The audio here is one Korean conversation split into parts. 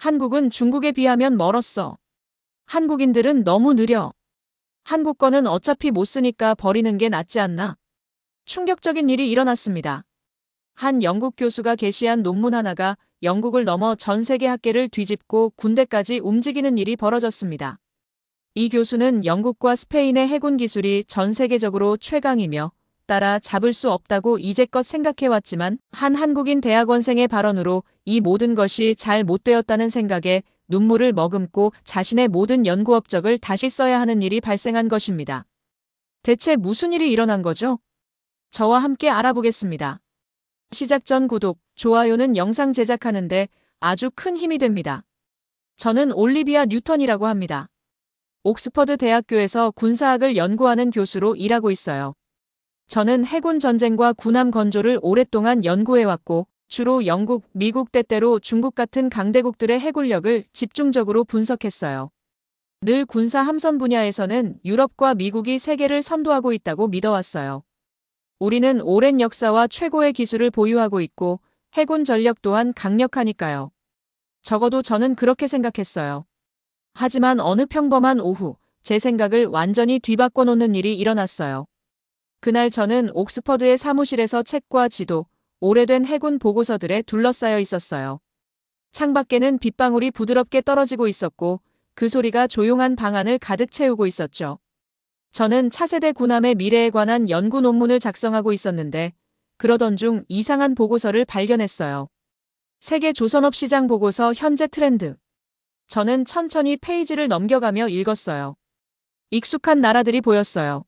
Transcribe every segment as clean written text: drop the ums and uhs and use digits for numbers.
한국은 중국에 비하면 멀었어. 한국인들은 너무 느려. 한국 거는 어차피 못 쓰니까 버리는 게 낫지 않나? 충격적인 일이 일어났습니다. 한 영국 교수가 게시한 논문 하나가 영국을 넘어 전 세계 학계를 뒤집고 군대까지 움직이는 일이 벌어졌습니다. 이 교수는 영국과 스페인의 해군 기술이 전 세계적으로 최강이며 따라 잡을 수 없다고 이제껏 생각해왔지만 한 한국인 대학원생의 발언으로 이 모든 것이 잘 못되었다는 생각에 눈물을 머금고 자신의 모든 연구 업적을 다시 써야 하는 일이 발생한 것입니다. 대체 무슨 일이 일어난 거죠? 저와 함께 알아보겠습니다. 시작 전 구독, 좋아요는 영상 제작하는데 아주 큰 힘이 됩니다. 저는 올리비아 뉴턴이라고 합니다. 옥스퍼드 대학교에서 군사학을 연구하는 교수로 일하고 있어요. 저는 해군 전쟁과 군함 건조를 오랫동안 연구해왔고 주로 영국, 미국 때때로 중국 같은 강대국들의 해군력을 집중적으로 분석했어요. 늘 군사 함선 분야에서는 유럽과 미국이 세계를 선도하고 있다고 믿어왔어요. 우리는 오랜 역사와 최고의 기술을 보유하고 있고 해군 전력 또한 강력하니까요. 적어도 저는 그렇게 생각했어요. 하지만 어느 평범한 오후, 제 생각을 완전히 뒤바꿔 놓는 일이 일어났어요. 그날 저는 옥스퍼드의 사무실에서 책과 지도, 오래된 해군 보고서들에 둘러싸여 있었어요. 창밖에는 빗방울이 부드럽게 떨어지고 있었고 그 소리가 조용한 방 안을 가득 채우고 있었죠. 저는 차세대 군함의 미래에 관한 연구 논문을 작성하고 있었는데 그러던 중 이상한 보고서를 발견했어요. 세계 조선업 시장 보고서 현재 트렌드. 저는 천천히 페이지를 넘겨가며 읽었어요. 익숙한 나라들이 보였어요.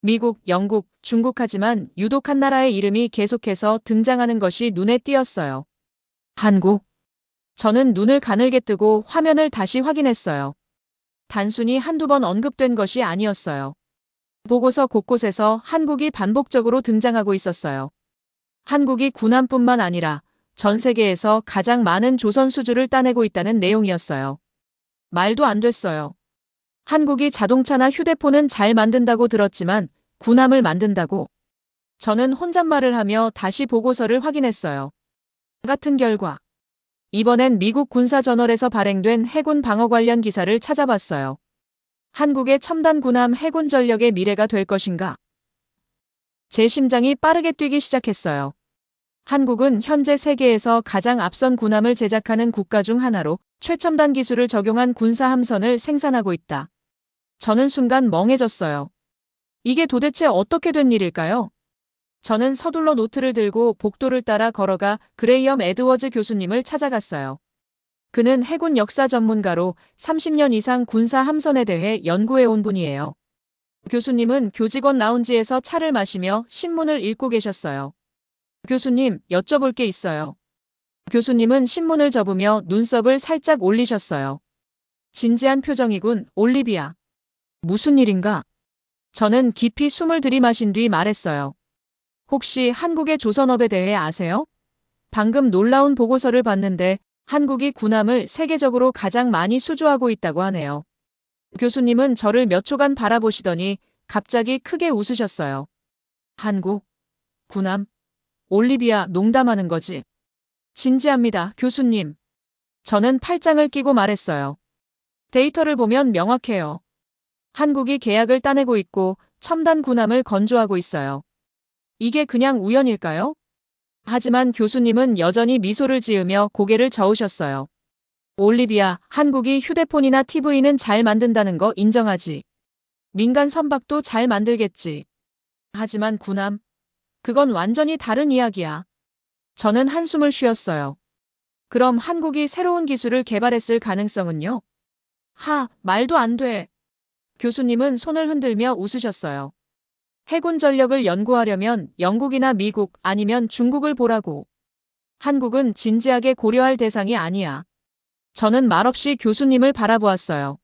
미국, 영국, 중국 하지만 유독 한 나라의 이름이 계속해서 등장하는 것이 눈에 띄었어요. 한국. 저는 눈을 가늘게 뜨고 화면을 다시 확인했어요. 단순히 한두 번 언급된 것이 아니었어요. 보고서 곳곳에서 한국이 반복적으로 등장하고 있었어요. 한국이 군함뿐만 아니라 전 세계에서 가장 많은 조선 수주를 따내고 있다는 내용이었어요. 말도 안 됐어요. 한국이 자동차나 휴대폰은 잘 만든다고 들었지만 군함을 만든다고? 저는 혼잣말을 하며 다시 보고서를 확인했어요. 같은 결과. 이번엔 미국 군사저널에서 발행된 해군 방어 관련 기사를 찾아봤어요. 한국의 첨단 군함 해군 전력의 미래가 될 것인가? 제 심장이 빠르게 뛰기 시작했어요. 한국은 현재 세계에서 가장 앞선 군함을 제작하는 국가 중 하나로 최첨단 기술을 적용한 군사 함선을 생산하고 있다. 저는 순간 멍해졌어요. 이게 도대체 어떻게 된 일일까요? 저는 서둘러 노트를 들고 복도를 따라 걸어가 그레이엄 에드워즈 교수님을 찾아갔어요. 그는 해군 역사 전문가로 30년 이상 군사 함선에 대해 연구해온 분이에요. 교수님은 교직원 라운지에서 차를 마시며 신문을 읽고 계셨어요. 교수님, 여쭤볼 게 있어요. 교수님은 신문을 접으며 눈썹을 살짝 올리셨어요. 진지한 표정이군, 올리비아. 무슨 일인가? 저는 깊이 숨을 들이마신 뒤 말했어요. 혹시 한국의 조선업에 대해 아세요? 방금 놀라운 보고서를 봤는데 한국이 군함을 세계적으로 가장 많이 수주하고 있다고 하네요. 교수님은 저를 몇 초간 바라보시더니 갑자기 크게 웃으셨어요. 한국? 군함? 올리비아, 농담하는 거지? 진지합니다, 교수님. 저는 팔짱을 끼고 말했어요. 데이터를 보면 명확해요. 한국이 계약을 따내고 있고 첨단 군함을 건조하고 있어요. 이게 그냥 우연일까요? 하지만 교수님은 여전히 미소를 지으며 고개를 저으셨어요. 올리비아, 한국이 휴대폰이나 TV는 잘 만든다는 거 인정하지. 민간 선박도 잘 만들겠지. 하지만 군함? 그건 완전히 다른 이야기야. 저는 한숨을 쉬었어요. 그럼 한국이 새로운 기술을 개발했을 가능성은요? 말도 안 돼. 교수님은 손을 흔들며 웃으셨어요. 해군 전력을 연구하려면 영국이나 미국 아니면 중국을 보라고. 한국은 진지하게 고려할 대상이 아니야. 저는 말없이 교수님을 바라보았어요.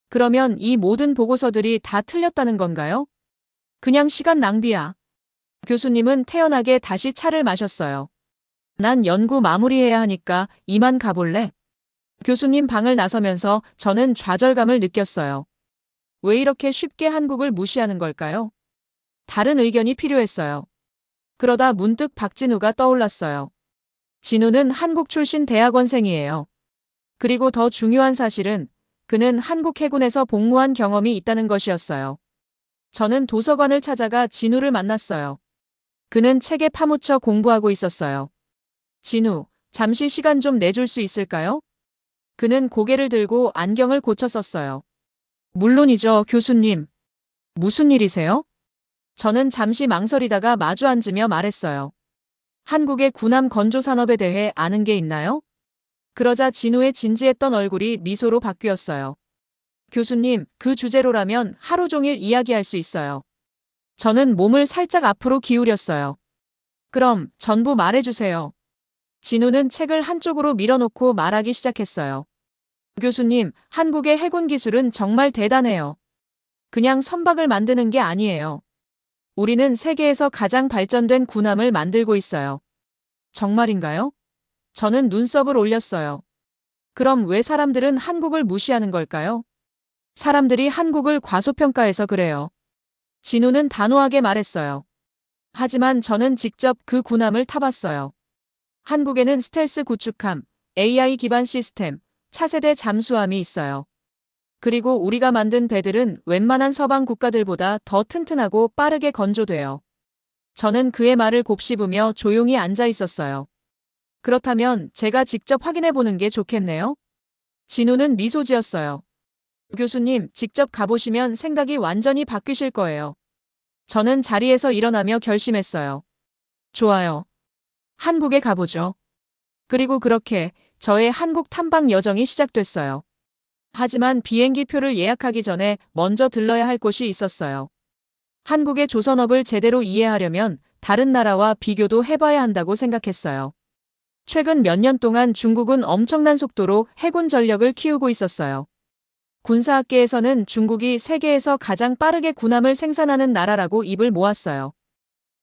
그러면 이 모든 보고서들이 다 틀렸다는 건가요? 그냥 시간 낭비야. 교수님은 태연하게 다시 차를 마셨어요. 난 연구 마무리해야 하니까 이만 가볼래? 교수님 방을 나서면서 저는 좌절감을 느꼈어요. 왜 이렇게 쉽게 한국을 무시하는 걸까요? 다른 의견이 필요했어요. 그러다 문득 박진우가 떠올랐어요. 진우는 한국 출신 대학원생이에요. 그리고 더 중요한 사실은 그는 한국 해군에서 복무한 경험이 있다는 것이었어요. 저는 도서관을 찾아가 진우를 만났어요. 그는 책에 파묻혀 공부하고 있었어요. 진우, 잠시 시간 좀 내줄 수 있을까요? 그는 고개를 들고 안경을 고쳐 썼어요. 물론이죠, 교수님. 무슨 일이세요? 저는 잠시 망설이다가 마주 앉으며 말했어요. 한국의 군함 건조 산업에 대해 아는 게 있나요? 그러자 진우의 진지했던 얼굴이 미소로 바뀌었어요. 교수님, 그 주제로라면 하루 종일 이야기할 수 있어요. 저는 몸을 살짝 앞으로 기울였어요. 그럼 전부 말해주세요. 진우는 책을 한쪽으로 밀어놓고 말하기 시작했어요. 교수님, 한국의 해군 기술은 정말 대단해요. 그냥 선박을 만드는 게 아니에요. 우리는 세계에서 가장 발전된 군함을 만들고 있어요. 정말인가요? 저는 눈썹을 올렸어요. 그럼 왜 사람들은 한국을 무시하는 걸까요? 사람들이 한국을 과소평가해서 그래요. 진우는 단호하게 말했어요. 하지만 저는 직접 그 군함을 타봤어요. 한국에는 스텔스 구축함, AI 기반 시스템, 차세대 잠수함이 있어요. 그리고 우리가 만든 배들은 웬만한 서방 국가들보다 더 튼튼하고 빠르게 건조돼요. 저는 그의 말을 곱씹으며 조용히 앉아 있었어요. 그렇다면 제가 직접 확인해 보는 게 좋겠네요. 진우는 미소 지었어요. 교수님, 직접 가보시면 생각이 완전히 바뀌실 거예요. 저는 자리에서 일어나며 결심했어요. 좋아요. 한국에 가보죠. 그리고 그렇게 저의 한국 탐방 여정이 시작됐어요. 하지만 비행기 표를 예약하기 전에 먼저 들러야 할 곳이 있었어요. 한국의 조선업을 제대로 이해하려면 다른 나라와 비교도 해봐야 한다고 생각했어요. 최근 몇 년 동안 중국은 엄청난 속도로 해군 전력을 키우고 있었어요. 군사학계에서는 중국이 세계에서 가장 빠르게 군함을 생산하는 나라라고 입을 모았어요.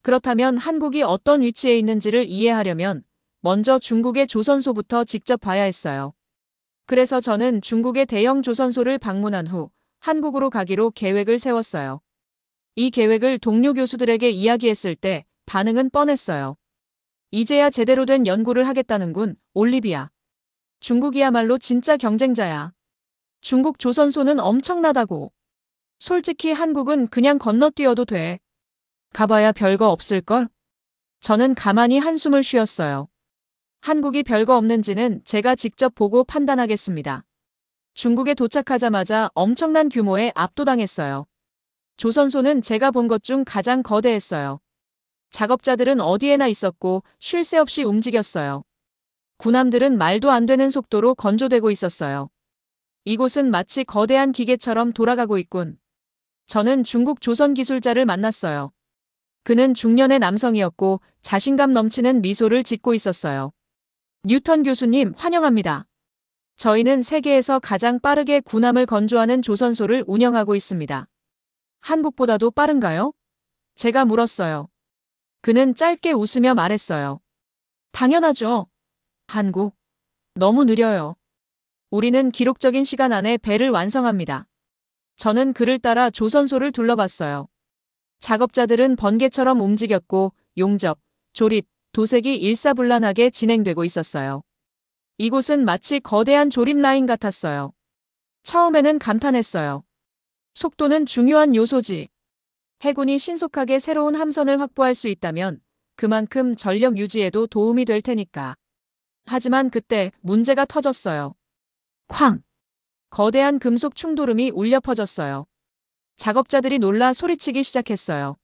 그렇다면 한국이 어떤 위치에 있는지를 이해하려면 먼저 중국의 조선소부터 직접 봐야 했어요. 그래서 저는 중국의 대형 조선소를 방문한 후 한국으로 가기로 계획을 세웠어요. 이 계획을 동료 교수들에게 이야기했을 때 반응은 뻔했어요. 이제야 제대로 된 연구를 하겠다는군, 올리비아. 중국이야말로 진짜 경쟁자야. 중국 조선소는 엄청나다고. 솔직히 한국은 그냥 건너뛰어도 돼. 가봐야 별거 없을걸? 저는 가만히 한숨을 쉬었어요. 한국이 별거 없는지는 제가 직접 보고 판단하겠습니다. 중국에 도착하자마자 엄청난 규모에 압도당했어요. 조선소는 제가 본 것 중 가장 거대했어요. 작업자들은 어디에나 있었고 쉴 새 없이 움직였어요. 군함들은 말도 안 되는 속도로 건조되고 있었어요. 이곳은 마치 거대한 기계처럼 돌아가고 있군. 저는 중국 조선 기술자를 만났어요. 그는 중년의 남성이었고 자신감 넘치는 미소를 짓고 있었어요. 뉴턴 교수님, 환영합니다. 저희는 세계에서 가장 빠르게 군함을 건조하는 조선소를 운영하고 있습니다. 한국보다도 빠른가요? 제가 물었어요. 그는 짧게 웃으며 말했어요. 당연하죠. 한국. 너무 느려요. 우리는 기록적인 시간 안에 배를 완성합니다. 저는 그를 따라 조선소를 둘러봤어요. 작업자들은 번개처럼 움직였고 용접, 조립, 도색이 일사불란하게 진행되고 있었어요. 이곳은 마치 거대한 조립 라인 같았어요. 처음에는 감탄했어요. 속도는 중요한 요소지. 해군이 신속하게 새로운 함선을 확보할 수 있다면 그만큼 전력 유지에도 도움이 될 테니까. 하지만 그때 문제가 터졌어요. 쾅! 거대한 금속 충돌음이 울려 퍼졌어요. 작업자들이 놀라 소리치기 시작했어요.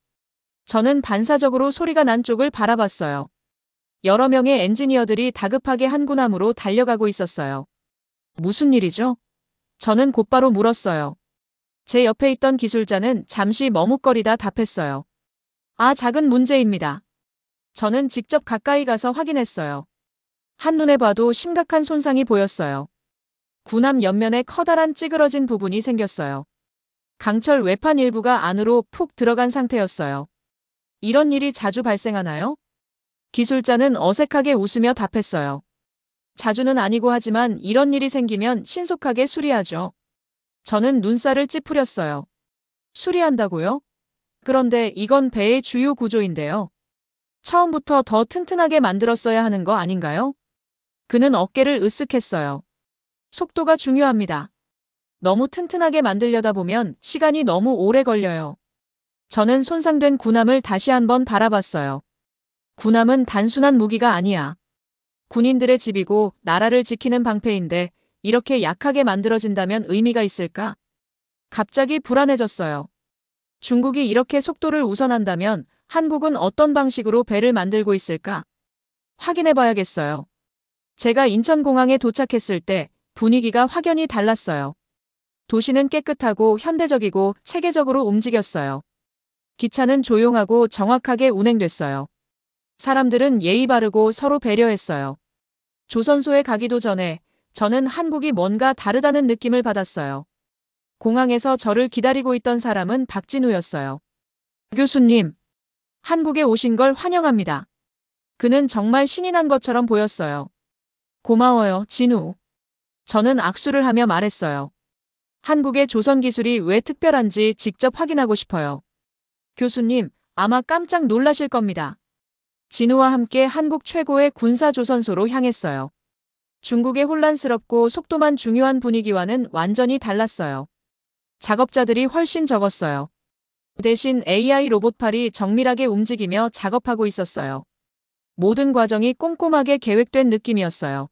저는 반사적으로 소리가 난 쪽을 바라봤어요. 여러 명의 엔지니어들이 다급하게 한 군함으로 달려가고 있었어요. 무슨 일이죠? 저는 곧바로 물었어요. 제 옆에 있던 기술자는 잠시 머뭇거리다 답했어요. 아, 작은 문제입니다. 저는 직접 가까이 가서 확인했어요. 한눈에 봐도 심각한 손상이 보였어요. 군함 옆면에 커다란 찌그러진 부분이 생겼어요. 강철 외판 일부가 안으로 푹 들어간 상태였어요. 이런 일이 자주 발생하나요? 기술자는 어색하게 웃으며 답했어요. 자주는 아니고 하지만 이런 일이 생기면 신속하게 수리하죠. 저는 눈살을 찌푸렸어요. 수리한다고요? 그런데 이건 배의 주요 구조인데요. 처음부터 더 튼튼하게 만들었어야 하는 거 아닌가요? 그는 어깨를 으쓱했어요. 속도가 중요합니다. 너무 튼튼하게 만들려다 보면 시간이 너무 오래 걸려요. 저는 손상된 군함을 다시 한번 바라봤어요. 군함은 단순한 무기가 아니야. 군인들의 집이고 나라를 지키는 방패인데 이렇게 약하게 만들어진다면 의미가 있을까? 갑자기 불안해졌어요. 중국이 이렇게 속도를 우선한다면 한국은 어떤 방식으로 배를 만들고 있을까? 확인해 봐야겠어요. 제가 인천공항에 도착했을 때 분위기가 확연히 달랐어요. 도시는 깨끗하고 현대적이고 체계적으로 움직였어요. 기차는 조용하고 정확하게 운행됐어요. 사람들은 예의 바르고 서로 배려했어요. 조선소에 가기도 전에 저는 한국이 뭔가 다르다는 느낌을 받았어요. 공항에서 저를 기다리고 있던 사람은 박진우였어요. 교수님, 한국에 오신 걸 환영합니다. 그는 정말 신이 난 것처럼 보였어요. 고마워요, 진우. 저는 악수를 하며 말했어요. 한국의 조선 기술이 왜 특별한지 직접 확인하고 싶어요. 교수님, 아마 깜짝 놀라실 겁니다. 진우와 함께 한국 최고의 군사조선소로 향했어요. 중국의 혼란스럽고 속도만 중요한 분위기와는 완전히 달랐어요. 작업자들이 훨씬 적었어요. 대신 AI 로봇팔이 정밀하게 움직이며 작업하고 있었어요. 모든 과정이 꼼꼼하게 계획된 느낌이었어요.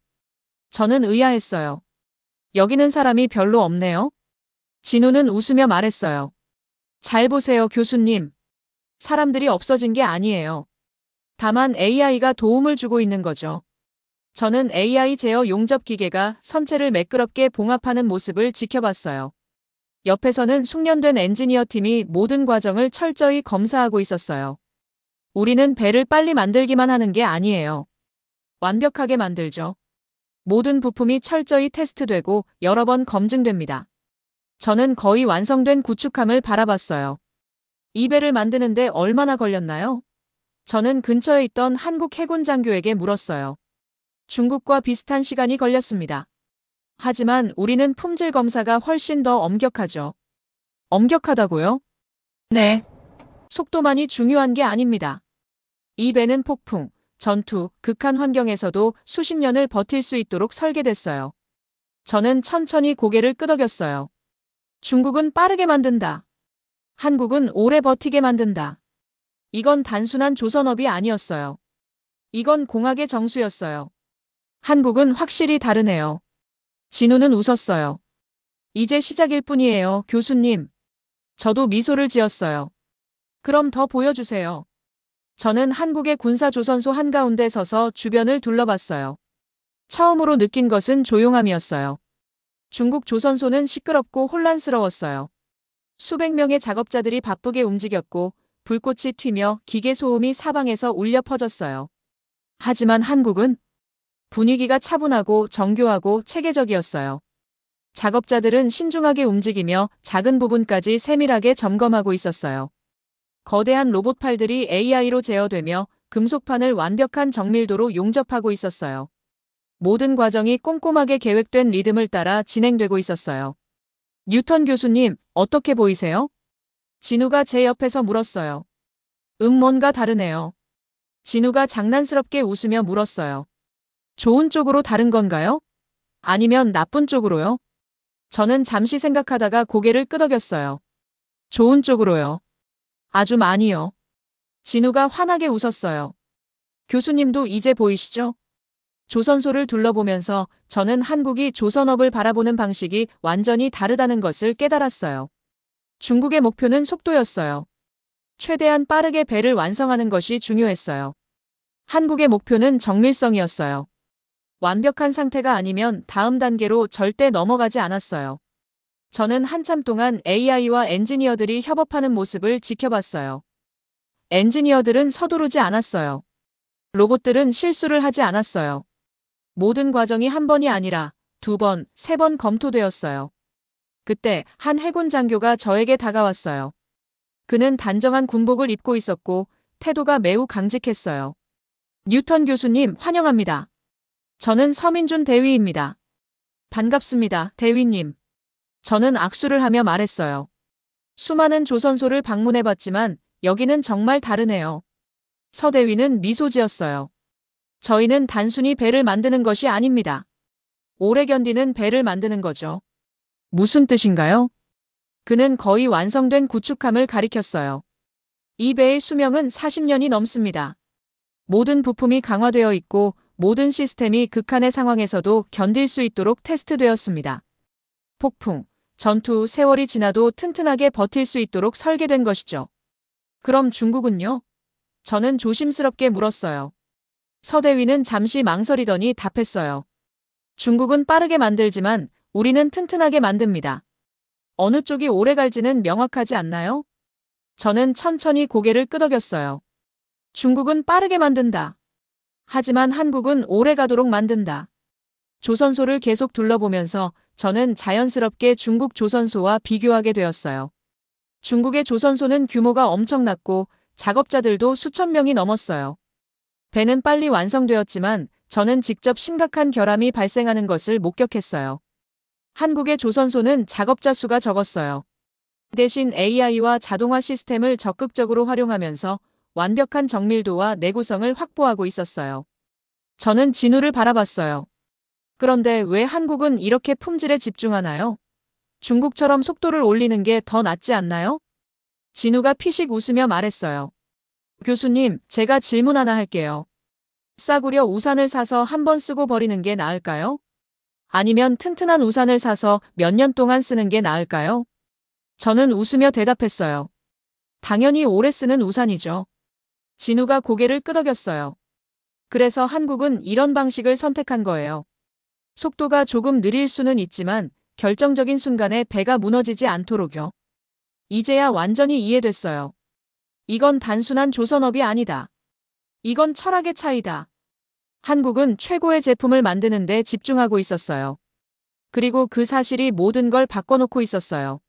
저는 의아했어요. 여기는 사람이 별로 없네요. 진우는 웃으며 말했어요. 잘 보세요, 교수님. 사람들이 없어진 게 아니에요. 다만 AI가 도움을 주고 있는 거죠. 저는 AI 제어 용접 기계가 선체를 매끄럽게 봉합하는 모습을 지켜봤어요. 옆에서는 숙련된 엔지니어 팀이 모든 과정을 철저히 검사하고 있었어요. 우리는 배를 빨리 만들기만 하는 게 아니에요. 완벽하게 만들죠. 모든 부품이 철저히 테스트되고 여러 번 검증됩니다. 저는 거의 완성된 구축함을 바라봤어요. 이 배를 만드는데 얼마나 걸렸나요? 저는 근처에 있던 한국 해군 장교에게 물었어요. 중국과 비슷한 시간이 걸렸습니다. 하지만 우리는 품질 검사가 훨씬 더 엄격하죠. 엄격하다고요? 네. 속도만이 중요한 게 아닙니다. 이 배는 폭풍, 전투, 극한 환경에서도 수십 년을 버틸 수 있도록 설계됐어요. 저는 천천히 고개를 끄덕였어요. 중국은 빠르게 만든다. 한국은 오래 버티게 만든다. 이건 단순한 조선업이 아니었어요. 이건 공학의 정수였어요. 한국은 확실히 다르네요. 진우는 웃었어요. 이제 시작일 뿐이에요, 교수님. 저도 미소를 지었어요. 그럼 더 보여주세요. 저는 한국의 군사조선소 한가운데 서서 주변을 둘러봤어요. 처음으로 느낀 것은 조용함이었어요. 중국 조선소는 시끄럽고 혼란스러웠어요. 수백 명의 작업자들이 바쁘게 움직였고 불꽃이 튀며 기계 소음이 사방에서 울려 퍼졌어요. 하지만 한국은 분위기가 차분하고 정교하고 체계적이었어요. 작업자들은 신중하게 움직이며 작은 부분까지 세밀하게 점검하고 있었어요. 거대한 로봇팔들이 AI로 제어되며 금속판을 완벽한 정밀도로 용접하고 있었어요. 모든 과정이 꼼꼼하게 계획된 리듬을 따라 진행되고 있었어요. 뉴턴 교수님, 어떻게 보이세요? 진우가 제 옆에서 물었어요. 뭔가 다르네요. 진우가 장난스럽게 웃으며 물었어요. 좋은 쪽으로 다른 건가요? 아니면 나쁜 쪽으로요? 저는 잠시 생각하다가 고개를 끄덕였어요. 좋은 쪽으로요. 아주 많이요. 진우가 환하게 웃었어요. 교수님도 이제 보이시죠? 조선소를 둘러보면서 저는 한국이 조선업을 바라보는 방식이 완전히 다르다는 것을 깨달았어요. 중국의 목표는 속도였어요. 최대한 빠르게 배를 완성하는 것이 중요했어요. 한국의 목표는 정밀성이었어요. 완벽한 상태가 아니면 다음 단계로 절대 넘어가지 않았어요. 저는 한참 동안 AI와 엔지니어들이 협업하는 모습을 지켜봤어요. 엔지니어들은 서두르지 않았어요. 로봇들은 실수를 하지 않았어요. 모든 과정이 한 번이 아니라 두 번, 세 번 검토되었어요. 그때 한 해군 장교가 저에게 다가왔어요. 그는 단정한 군복을 입고 있었고 태도가 매우 강직했어요. 뉴턴 교수님, 환영합니다. 저는 서민준 대위입니다. 반갑습니다, 대위님. 저는 악수를 하며 말했어요. 수많은 조선소를 방문해봤지만 여기는 정말 다르네요. 서 대위는 미소 지었어요. 저희는 단순히 배를 만드는 것이 아닙니다. 오래 견디는 배를 만드는 거죠. 무슨 뜻인가요? 그는 거의 완성된 구축함을 가리켰어요. 이 배의 수명은 40년이 넘습니다. 모든 부품이 강화되어 있고 모든 시스템이 극한의 상황에서도 견딜 수 있도록 테스트되었습니다. 폭풍, 전투, 세월이 지나도 튼튼하게 버틸 수 있도록 설계된 것이죠. 그럼 중국은요? 저는 조심스럽게 물었어요. 서대위는 잠시 망설이더니 답했어요. 중국은 빠르게 만들지만 우리는 튼튼하게 만듭니다. 어느 쪽이 오래 갈지는 명확하지 않나요? 저는 천천히 고개를 끄덕였어요. 중국은 빠르게 만든다. 하지만 한국은 오래 가도록 만든다. 조선소를 계속 둘러보면서 저는 자연스럽게 중국 조선소와 비교하게 되었어요. 중국의 조선소는 규모가 엄청났고 작업자들도 수천 명이 넘었어요. 배는 빨리 완성되었지만 저는 직접 심각한 결함이 발생하는 것을 목격했어요. 한국의 조선소는 작업자 수가 적었어요. 대신 AI와 자동화 시스템을 적극적으로 활용하면서 완벽한 정밀도와 내구성을 확보하고 있었어요. 저는 진우를 바라봤어요. 그런데 왜 한국은 이렇게 품질에 집중하나요? 중국처럼 속도를 올리는 게 더 낫지 않나요? 진우가 피식 웃으며 말했어요. 교수님, 제가 질문 하나 할게요. 싸구려 우산을 사서 한 번 쓰고 버리는 게 나을까요? 아니면 튼튼한 우산을 사서 몇 년 동안 쓰는 게 나을까요? 저는 웃으며 대답했어요. 당연히 오래 쓰는 우산이죠. 진우가 고개를 끄덕였어요. 그래서 한국은 이런 방식을 선택한 거예요. 속도가 조금 느릴 수는 있지만 결정적인 순간에 배가 무너지지 않도록요. 이제야 완전히 이해됐어요. 이건 단순한 조선업이 아니다. 이건 철학의 차이다. 한국은 최고의 제품을 만드는 데 집중하고 있었어요. 그리고 그 사실이 모든 걸 바꿔놓고 있었어요.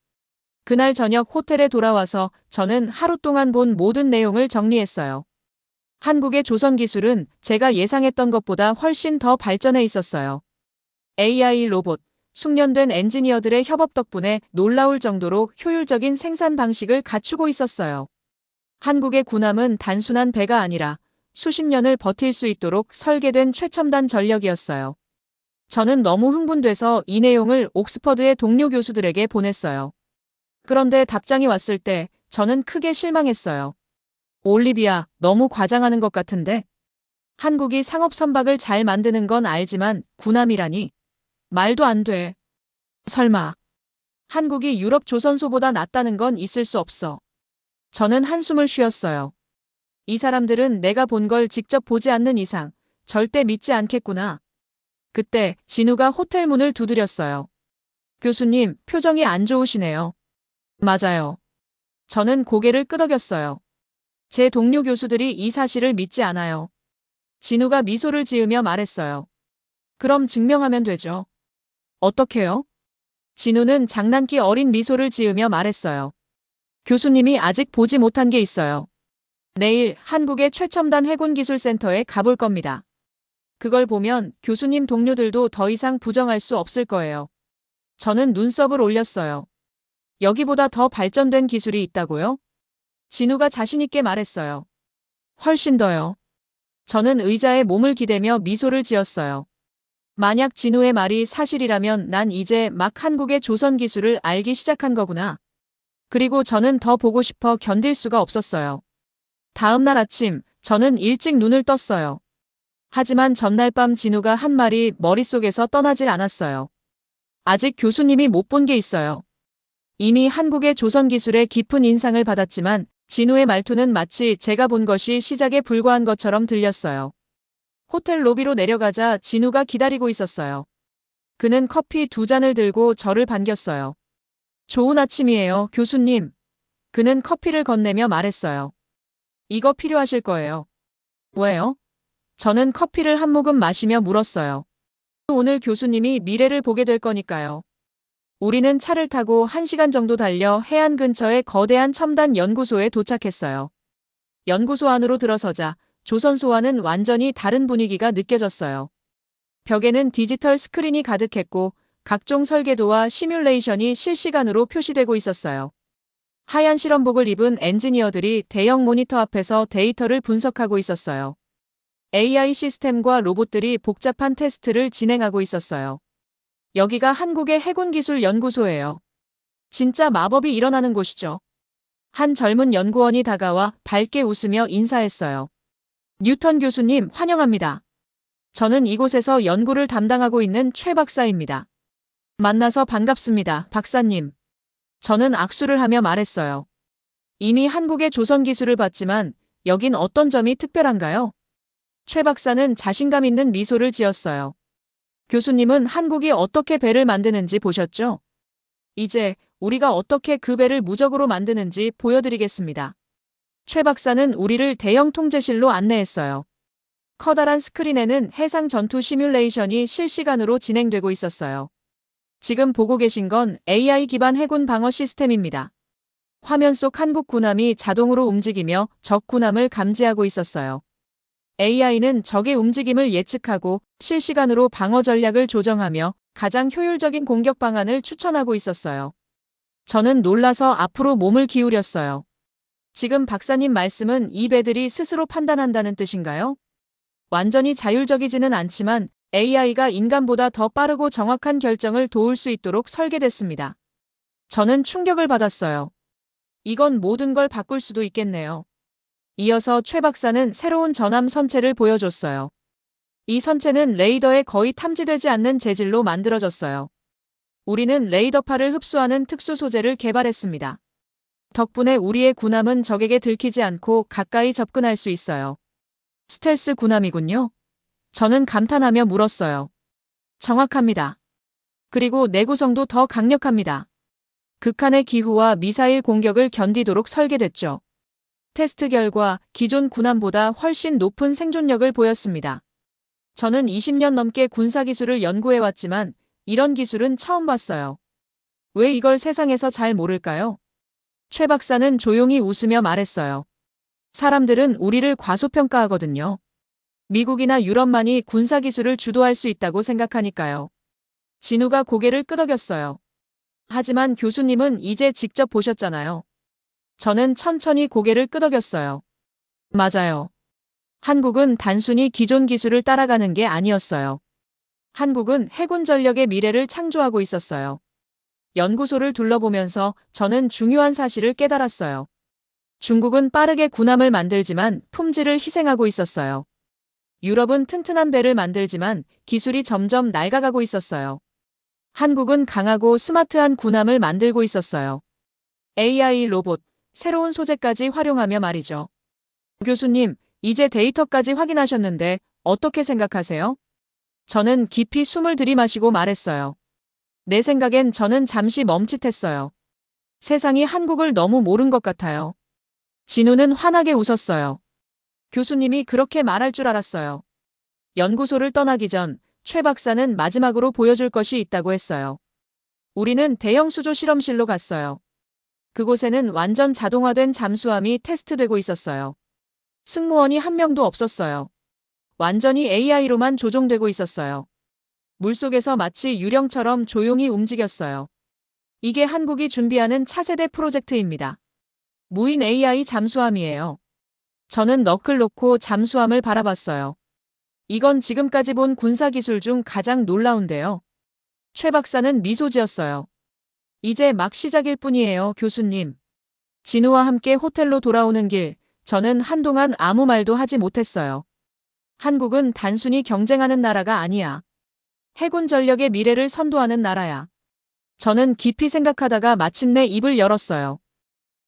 그날 저녁 호텔에 돌아와서 저는 하루 동안 본 모든 내용을 정리했어요. 한국의 조선 기술은 제가 예상했던 것보다 훨씬 더 발전해 있었어요. AI 로봇, 숙련된 엔지니어들의 협업 덕분에 놀라울 정도로 효율적인 생산 방식을 갖추고 있었어요. 한국의 군함은 단순한 배가 아니라 수십 년을 버틸 수 있도록 설계된 최첨단 전력이었어요. 저는 너무 흥분돼서 이 내용을 옥스퍼드의 동료 교수들에게 보냈어요. 그런데 답장이 왔을 때 저는 크게 실망했어요. 올리비아, 너무 과장하는 것 같은데? 한국이 상업 선박을 잘 만드는 건 알지만 군함이라니? 말도 안 돼. 설마. 한국이 유럽 조선소보다 낫다는 건 있을 수 없어. 저는 한숨을 쉬었어요. 이 사람들은 내가 본 걸 직접 보지 않는 이상 절대 믿지 않겠구나. 그때 진우가 호텔 문을 두드렸어요. 교수님, 표정이 안 좋으시네요. 맞아요. 저는 고개를 끄덕였어요. 제 동료 교수들이 이 사실을 믿지 않아요. 진우가 미소를 지으며 말했어요. 그럼 증명하면 되죠. 어떻게요? 진우는 장난기 어린 미소를 지으며 말했어요. 교수님이 아직 보지 못한 게 있어요. 내일 한국의 최첨단 해군기술센터에 가볼 겁니다. 그걸 보면 교수님 동료들도 더 이상 부정할 수 없을 거예요. 저는 눈썹을 올렸어요. 여기보다 더 발전된 기술이 있다고요? 진우가 자신있게 말했어요. 훨씬 더요. 저는 의자에 몸을 기대며 미소를 지었어요. 만약 진우의 말이 사실이라면 난 이제 막 한국의 조선 기술을 알기 시작한 거구나. 그리고 저는 더 보고 싶어 견딜 수가 없었어요. 다음 날 아침, 저는 일찍 눈을 떴어요. 하지만 전날 밤 진우가 한 말이 머릿속에서 떠나질 않았어요. 아직 교수님이 못 본 게 있어요. 이미 한국의 조선 기술에 깊은 인상을 받았지만 진우의 말투는 마치 제가 본 것이 시작에 불과한 것처럼 들렸어요. 호텔 로비로 내려가자 진우가 기다리고 있었어요. 그는 커피 2잔을 들고 저를 반겼어요. 좋은 아침이에요, 교수님. 그는 커피를 건네며 말했어요. 이거 필요하실 거예요. 왜요? 저는 커피를 한 모금 마시며 물었어요. 오늘 교수님이 미래를 보게 될 거니까요. 우리는 차를 타고 1시간 정도 달려 해안 근처의 거대한 첨단 연구소에 도착했어요. 연구소 안으로 들어서자 조선소와는 완전히 다른 분위기가 느껴졌어요. 벽에는 디지털 스크린이 가득했고 각종 설계도와 시뮬레이션이 실시간으로 표시되고 있었어요. 하얀 실험복을 입은 엔지니어들이 대형 모니터 앞에서 데이터를 분석하고 있었어요. AI 시스템과 로봇들이 복잡한 테스트를 진행하고 있었어요. 여기가 한국의 해군기술연구소예요. 진짜 마법이 일어나는 곳이죠. 한 젊은 연구원이 다가와 밝게 웃으며 인사했어요. 뉴턴 교수님, 환영합니다. 저는 이곳에서 연구를 담당하고 있는 최 박사입니다. 만나서 반갑습니다, 박사님. 저는 악수를 하며 말했어요. 이미 한국의 조선 기술을 봤지만 여긴 어떤 점이 특별한가요? 최 박사는 자신감 있는 미소를 지었어요. 교수님은 한국이 어떻게 배를 만드는지 보셨죠? 이제 우리가 어떻게 그 배를 무적으로 만드는지 보여드리겠습니다. 최 박사는 우리를 대형 통제실로 안내했어요. 커다란 스크린에는 해상 전투 시뮬레이션이 실시간으로 진행되고 있었어요. 지금 보고 계신 건 AI 기반 해군 방어 시스템입니다. 화면 속 한국 군함이 자동으로 움직이며 적 군함을 감지하고 있었어요. AI는 적의 움직임을 예측하고 실시간으로 방어 전략을 조정하며 가장 효율적인 공격 방안을 추천하고 있었어요. 저는 놀라서 앞으로 몸을 기울였어요. 지금 박사님 말씀은 이 배들이 스스로 판단한다는 뜻인가요? 완전히 자율적이지는 않지만 AI가 인간보다 더 빠르고 정확한 결정을 도울 수 있도록 설계됐습니다. 저는 충격을 받았어요. 이건 모든 걸 바꿀 수도 있겠네요. 이어서 최 박사는 새로운 전함 선체를 보여줬어요. 이 선체는 레이더에 거의 탐지되지 않는 재질로 만들어졌어요. 우리는 레이더파를 흡수하는 특수 소재를 개발했습니다. 덕분에 우리의 군함은 적에게 들키지 않고 가까이 접근할 수 있어요. 스텔스 군함이군요. 저는 감탄하며 물었어요. 정확합니다. 그리고 내구성도 더 강력합니다. 극한의 기후와 미사일 공격을 견디도록 설계됐죠. 테스트 결과 기존 군함보다 훨씬 높은 생존력을 보였습니다. 저는 20년 넘게 군사기술을 연구해왔지만 이런 기술은 처음 봤어요. 왜 이걸 세상에서 잘 모를까요? 최 박사는 조용히 웃으며 말했어요. 사람들은 우리를 과소평가하거든요. 미국이나 유럽만이 군사기술을 주도할 수 있다고 생각하니까요. 진우가 고개를 끄덕였어요. 하지만 교수님은 이제 직접 보셨잖아요. 저는 천천히 고개를 끄덕였어요. 맞아요. 한국은 단순히 기존 기술을 따라가는 게 아니었어요. 한국은 해군 전력의 미래를 창조하고 있었어요. 연구소를 둘러보면서 저는 중요한 사실을 깨달았어요. 중국은 빠르게 군함을 만들지만 품질을 희생하고 있었어요. 유럽은 튼튼한 배를 만들지만 기술이 점점 낡아가고 있었어요. 한국은 강하고 스마트한 군함을 만들고 있었어요. AI 로봇, 새로운 소재까지 활용하며 말이죠. 교수님, 이제 데이터까지 확인하셨는데 어떻게 생각하세요? 저는 깊이 숨을 들이마시고 말했어요. 내 생각엔 저는 잠시 멈칫했어요. 세상이 한국을 너무 모른 것 같아요. 진우는 환하게 웃었어요. 교수님이 그렇게 말할 줄 알았어요. 연구소를 떠나기 전 최 박사는 마지막으로 보여줄 것이 있다고 했어요. 우리는 대형 수조 실험실로 갔어요. 그곳에는 완전 자동화된 잠수함이 테스트되고 있었어요. 승무원이 한 명도 없었어요. 완전히 AI로만 조종되고 있었어요. 물속에서 마치 유령처럼 조용히 움직였어요. 이게 한국이 준비하는 차세대 프로젝트입니다. 무인 AI 잠수함이에요. 저는 너클 놓고 잠수함을 바라봤어요. 이건 지금까지 본 군사기술 중 가장 놀라운데요. 최 박사는 미소 지었어요. 이제 막 시작일 뿐이에요, 교수님. 진우와 함께 호텔로 돌아오는 길, 저는 한동안 아무 말도 하지 못했어요. 한국은 단순히 경쟁하는 나라가 아니야. 해군 전력의 미래를 선도하는 나라야. 저는 깊이 생각하다가 마침내 입을 열었어요.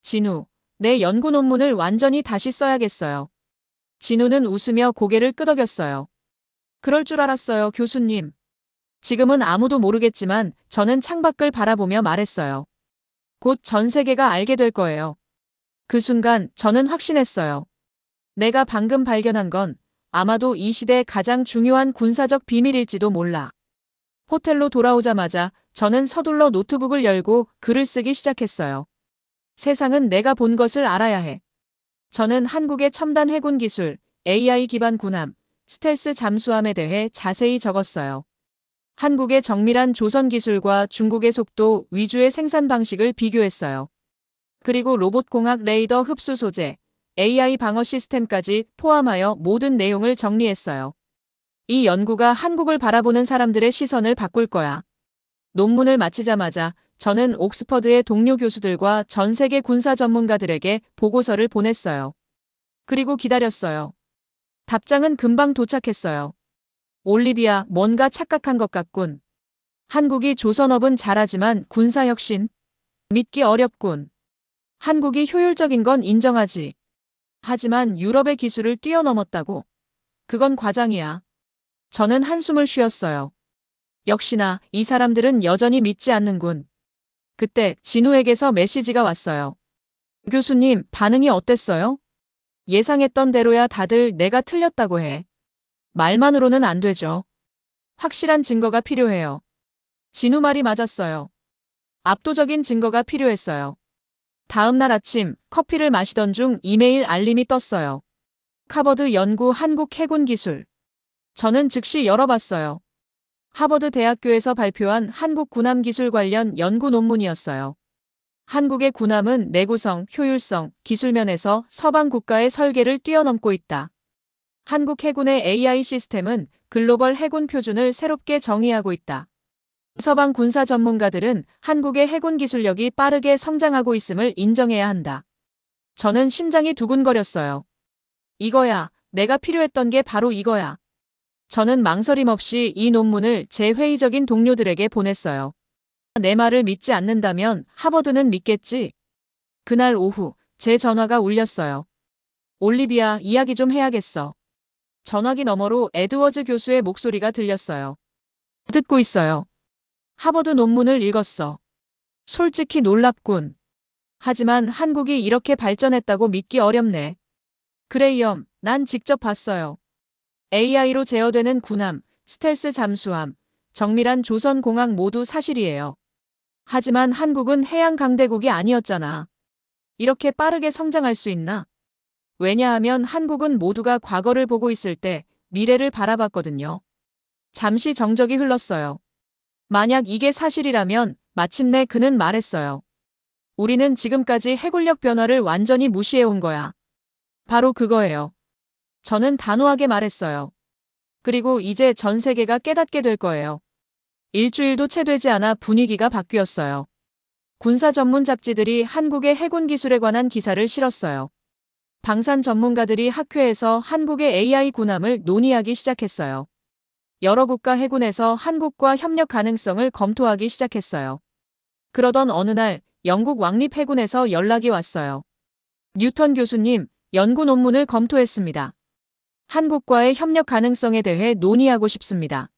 진우, 내 연구 논문을 완전히 다시 써야겠어요. 진우는 웃으며 고개를 끄덕였어요. 그럴 줄 알았어요, 교수님. 지금은 아무도 모르겠지만 저는 창밖을 바라보며 말했어요. 곧 전 세계가 알게 될 거예요. 그 순간 저는 확신했어요. 내가 방금 발견한 건 아마도 이 시대의 가장 중요한 군사적 비밀일지도 몰라. 호텔로 돌아오자마자 저는 서둘러 노트북을 열고 글을 쓰기 시작했어요. 세상은 내가 본 것을 알아야 해. 저는 한국의 첨단 해군 기술, AI 기반 군함, 스텔스 잠수함에 대해 자세히 적었어요. 한국의 정밀한 조선 기술과 중국의 속도, 위주의 생산 방식을 비교했어요. 그리고 로봇공학 레이더 흡수 소재, AI 방어 시스템까지 포함하여 모든 내용을 정리했어요. 이 연구가 한국을 바라보는 사람들의 시선을 바꿀 거야. 논문을 마치자마자 저는 옥스퍼드의 동료 교수들과 전 세계 군사 전문가들에게 보고서를 보냈어요. 그리고 기다렸어요. 답장은 금방 도착했어요. 올리비아, 뭔가 착각한 것 같군. 한국이 조선업은 잘하지만 군사혁신? 믿기 어렵군. 한국이 효율적인 건 인정하지. 하지만 유럽의 기술을 뛰어넘었다고? 그건 과장이야. 저는 한숨을 쉬었어요. 역시나 이 사람들은 여전히 믿지 않는군. 그때 진우에게서 메시지가 왔어요. 교수님, 반응이 어땠어요? 예상했던 대로야. 다들 내가 틀렸다고 해. 말만으로는 안 되죠. 확실한 증거가 필요해요. 진우 말이 맞았어요. 압도적인 증거가 필요했어요. 다음 날 아침 커피를 마시던 중 이메일 알림이 떴어요. 하버드 연구 한국 해군 기술. 저는 즉시 열어봤어요. 하버드 대학교에서 발표한 한국 군함 기술 관련 연구 논문이었어요. 한국의 군함은 내구성, 효율성, 기술면에서 서방 국가의 설계를 뛰어넘고 있다. 한국 해군의 AI 시스템은 글로벌 해군 표준을 새롭게 정의하고 있다. 서방 군사 전문가들은 한국의 해군 기술력이 빠르게 성장하고 있음을 인정해야 한다. 저는 심장이 두근거렸어요. 이거야. 내가 필요했던 게 바로 이거야. 저는 망설임 없이 이 논문을 제 회의적인 동료들에게 보냈어요. 내 말을 믿지 않는다면 하버드는 믿겠지. 그날 오후 제 전화가 울렸어요. 올리비아, 이야기 좀 해야겠어. 전화기 너머로 에드워즈 교수의 목소리가 들렸어요. 듣고 있어요. 하버드 논문을 읽었어. 솔직히 놀랍군. 하지만 한국이 이렇게 발전했다고 믿기 어렵네. 그레이엄, 난 직접 봤어요. AI로 제어되는 군함, 스텔스 잠수함, 정밀한 조선공학 모두 사실이에요. 하지만 한국은 해양 강대국이 아니었잖아. 이렇게 빠르게 성장할 수 있나? 왜냐하면 한국은 모두가 과거를 보고 있을 때 미래를 바라봤거든요. 잠시 정적이 흘렀어요. 만약 이게 사실이라면 마침내 그는 말했어요. 우리는 지금까지 해군력 변화를 완전히 무시해온 거야. 바로 그거예요. 저는 단호하게 말했어요. 그리고 이제 전 세계가 깨닫게 될 거예요. 일주일도 채 되지 않아 분위기가 바뀌었어요. 군사 전문 잡지들이 한국의 해군 기술에 관한 기사를 실었어요. 방산 전문가들이 학회에서 한국의 AI 군함을 논의하기 시작했어요. 여러 국가 해군에서 한국과 협력 가능성을 검토하기 시작했어요. 그러던 어느 날 영국 왕립해군에서 연락이 왔어요. 뉴턴 교수님, 연구 논문을 검토했습니다. 한국과의 협력 가능성에 대해 논의하고 싶습니다.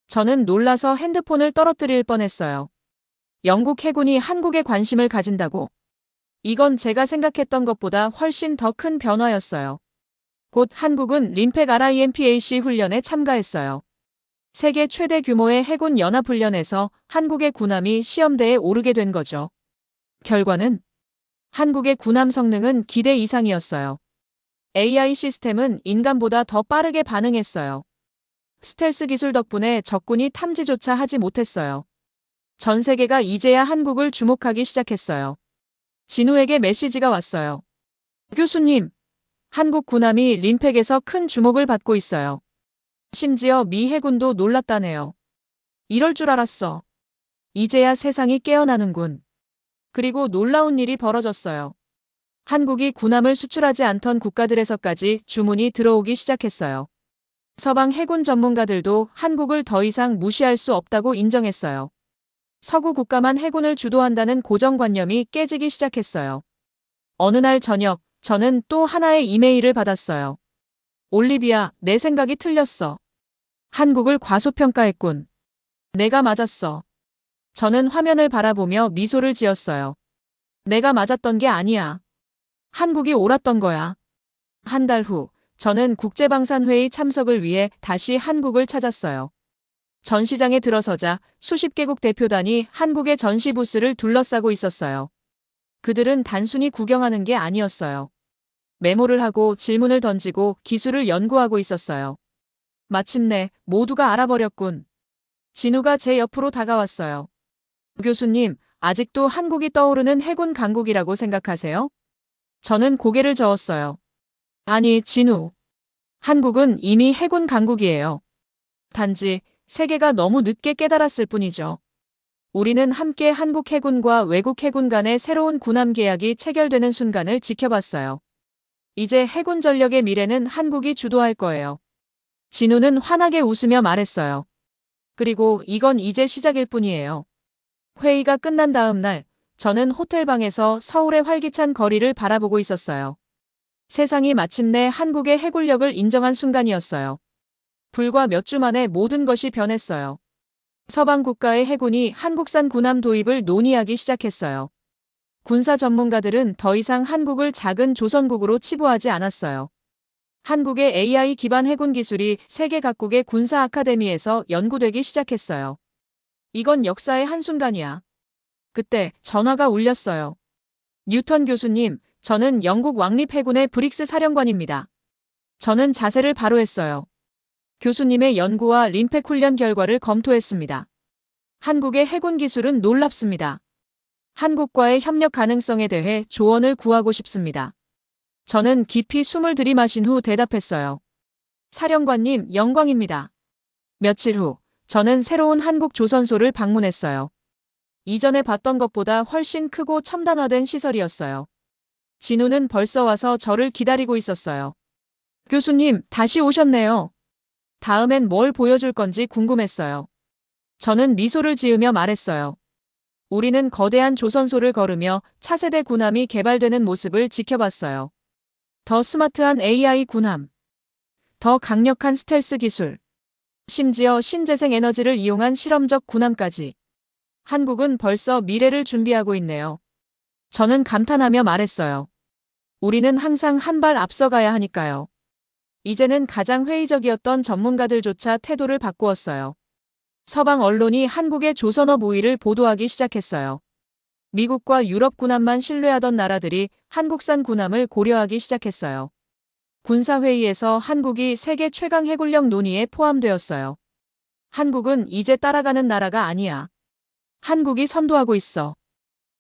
저는 놀라서 핸드폰을 떨어뜨릴 뻔했어요. 영국 해군이 한국에 관심을 가진다고? 이건 제가 생각했던 것보다 훨씬 더 큰 변화였어요. 곧 한국은 림팩 RIMPAC 훈련에 참가했어요. 세계 최대 규모의 해군 연합훈련에서 한국의 군함이 시험대에 오르게 된 거죠. 결과는 한국의 군함 성능은 기대 이상이었어요. AI 시스템은 인간보다 더 빠르게 반응했어요. 스텔스 기술 덕분에 적군이 탐지조차 하지 못했어요. 전 세계가 이제야 한국을 주목하기 시작했어요. 진우에게 메시지가 왔어요. 교수님, 한국 군함이 림팩에서 큰 주목을 받고 있어요. 심지어 미 해군도 놀랐다네요. 이럴 줄 알았어. 이제야 세상이 깨어나는군. 그리고 놀라운 일이 벌어졌어요. 한국이 군함을 수출하지 않던 국가들에서까지 주문이 들어오기 시작했어요. 서방 해군 전문가들도 한국을 더 이상 무시할 수 없다고 인정했어요. 서구 국가만 해군을 주도한다는 고정관념이 깨지기 시작했어요. 어느 날 저녁, 저는 또 하나의 이메일을 받았어요. 올리비아, 내 생각이 틀렸어. 한국을 과소평가했군. 내가 맞았어. 저는 화면을 바라보며 미소를 지었어요. 내가 맞았던 게 아니야. 한국이 옳았던 거야. 한 달 후, 저는 국제방산회의 참석을 위해 다시 한국을 찾았어요. 전시장에 들어서자 수십 개국 대표단이 한국의 전시 부스를 둘러싸고 있었어요. 그들은 단순히 구경하는 게 아니었어요. 메모를 하고 질문을 던지고 기술을 연구하고 있었어요. 마침내 모두가 알아버렸군. 진우가 제 옆으로 다가왔어요. 교수님, 아직도 한국이 떠오르는 해군 강국이라고 생각하세요? 저는 고개를 저었어요. 아니, 진우. 한국은 이미 해군 강국이에요. 단지 세계가 너무 늦게 깨달았을 뿐이죠. 우리는 함께 한국 해군과 외국 해군 간의 새로운 군함 계약이 체결되는 순간을 지켜봤어요. 이제 해군 전력의 미래는 한국이 주도할 거예요. 진우는 환하게 웃으며 말했어요. 그리고 이건 이제 시작일 뿐이에요. 회의가 끝난 다음 날, 저는 호텔방에서 서울의 활기찬 거리를 바라보고 있었어요. 세상이 마침내 한국의 해군력을 인정한 순간이었어요. 불과 몇 주 만에 모든 것이 변했어요. 서방 국가의 해군이 한국산 군함 도입을 논의하기 시작했어요. 군사 전문가들은 더 이상 한국을 작은 조선국으로 치부하지 않았어요. 한국의 AI 기반 해군 기술이 세계 각국의 군사 아카데미에서 연구되기 시작했어요. 이건 역사의 한순간이야. 그때 전화가 울렸어요. 뉴턴 교수님, 저는 영국 왕립해군의 브릭스 사령관입니다. 저는 자세를 바로 했어요. 교수님의 연구와 림팩 훈련 결과를 검토했습니다. 한국의 해군 기술은 놀랍습니다. 한국과의 협력 가능성에 대해 조언을 구하고 싶습니다. 저는 깊이 숨을 들이마신 후 대답했어요. 사령관님, 영광입니다. 며칠 후, 저는 새로운 한국 조선소를 방문했어요. 이전에 봤던 것보다 훨씬 크고 첨단화된 시설이었어요. 진우는 벌써 와서 저를 기다리고 있었어요. 교수님, 다시 오셨네요. 다음엔 뭘 보여줄 건지 궁금했어요. 저는 미소를 지으며 말했어요. 우리는 거대한 조선소를 걸으며 차세대 군함이 개발되는 모습을 지켜봤어요. 더 스마트한 AI 군함, 더 강력한 스텔스 기술, 심지어 신재생 에너지를 이용한 실험적 군함까지. 한국은 벌써 미래를 준비하고 있네요. 저는 감탄하며 말했어요. 우리는 항상 한 발 앞서가야 하니까요. 이제는 가장 회의적이었던 전문가들조차 태도를 바꾸었어요. 서방 언론이 한국의 조선업 우위를 보도하기 시작했어요. 미국과 유럽 군함만 신뢰하던 나라들이 한국산 군함을 고려하기 시작했어요. 군사회의에서 한국이 세계 최강 해군력 논의에 포함되었어요. 한국은 이제 따라가는 나라가 아니야. 한국이 선도하고 있어.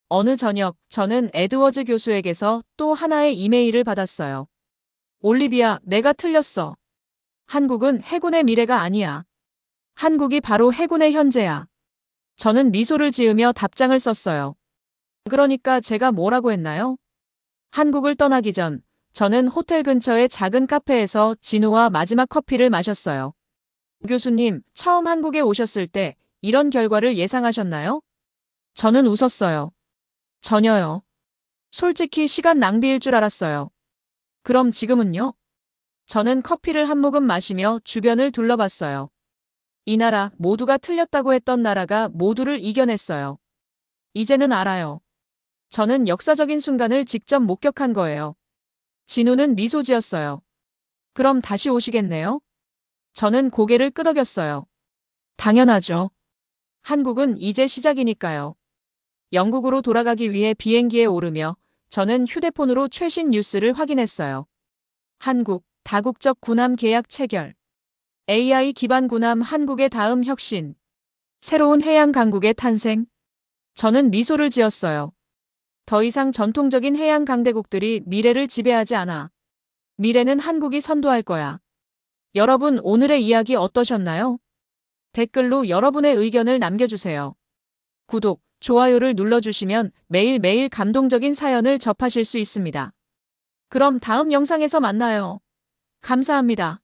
어느 저녁, 저는 에드워즈 교수에게서 또 하나의 이메일을 받았어요. 올리비아, 내가 틀렸어. 한국은 해군의 미래가 아니야. 한국이 바로 해군의 현재야. 저는 미소를 지으며 답장을 썼어요. 그러니까 제가 뭐라고 했나요? 한국을 떠나기 전, 저는 호텔 근처의 작은 카페에서 진우와 마지막 커피를 마셨어요. 교수님, 처음 한국에 오셨을 때 이런 결과를 예상하셨나요? 저는 웃었어요. 전혀요. 솔직히 시간 낭비일 줄 알았어요. 그럼 지금은요? 저는 커피를 한 모금 마시며 주변을 둘러봤어요. 이 나라, 모두가 틀렸다고 했던 나라가 모두를 이겨냈어요. 이제는 알아요. 저는 역사적인 순간을 직접 목격한 거예요. 진우는 미소 지었어요. 그럼 다시 오시겠네요? 저는 고개를 끄덕였어요. 당연하죠. 한국은 이제 시작이니까요. 영국으로 돌아가기 위해 비행기에 오르며 저는 휴대폰으로 최신 뉴스를 확인했어요. 한국, 다국적 군함 계약 체결. AI 기반 군함 한국의 다음 혁신. 새로운 해양 강국의 탄생. 저는 미소를 지었어요. 더 이상 전통적인 해양 강대국들이 미래를 지배하지 않아. 미래는 한국이 선도할 거야. 여러분, 오늘의 이야기 어떠셨나요? 댓글로 여러분의 의견을 남겨주세요. 구독, 좋아요를 눌러주시면 매일매일 감동적인 사연을 접하실 수 있습니다. 그럼 다음 영상에서 만나요. 감사합니다.